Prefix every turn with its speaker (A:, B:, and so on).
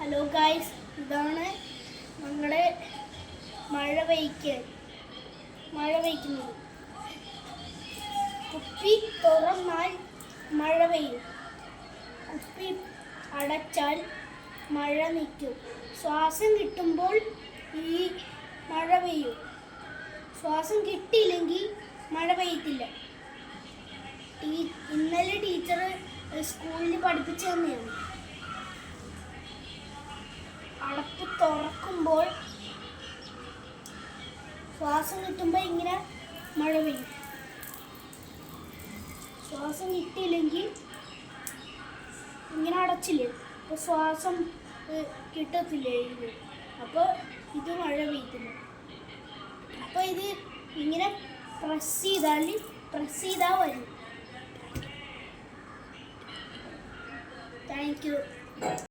A: Hello guys, ഇതാണ് ഞങ്ങളുടെ മഴ പെയ്ക്കുന്നത്. കുപ്പി തുറന്നാൽ മഴ പെയ്യും, കുപ്പി അടച്ചാൽ മഴ നിൽക്കും. ശ്വാസം കിട്ടുമ്പോൾ ഈ മഴ പെയ്യും, ശ്വാസം കിട്ടിയില്ലെങ്കിൽ മഴ പെയ്യത്തില്ല. ഇന്നലെ ടീച്ചർ സ്കൂളിൽ പഠിപ്പിച്ചു തന്നെയാണ്. അടപ്പ് തുറക്കുമ്പോൾ ശ്വാസം കിട്ടുമ്പോൾ ഇങ്ങനെ മഴ പെയ്യും, ശ്വാസം കിട്ടിയില്ലെങ്കിൽ ഇങ്ങനെ അടച്ചില്ലേ, അപ്പോൾ ശ്വാസം കിട്ടത്തില്ലേ ഇത്, അപ്പോൾ ഇത് മഴ പെയ്യുന്നു. അപ്പോൾ ഇത് ഇങ്ങനെ പ്രസ് ചെയ്താൽ വരും. Thank you.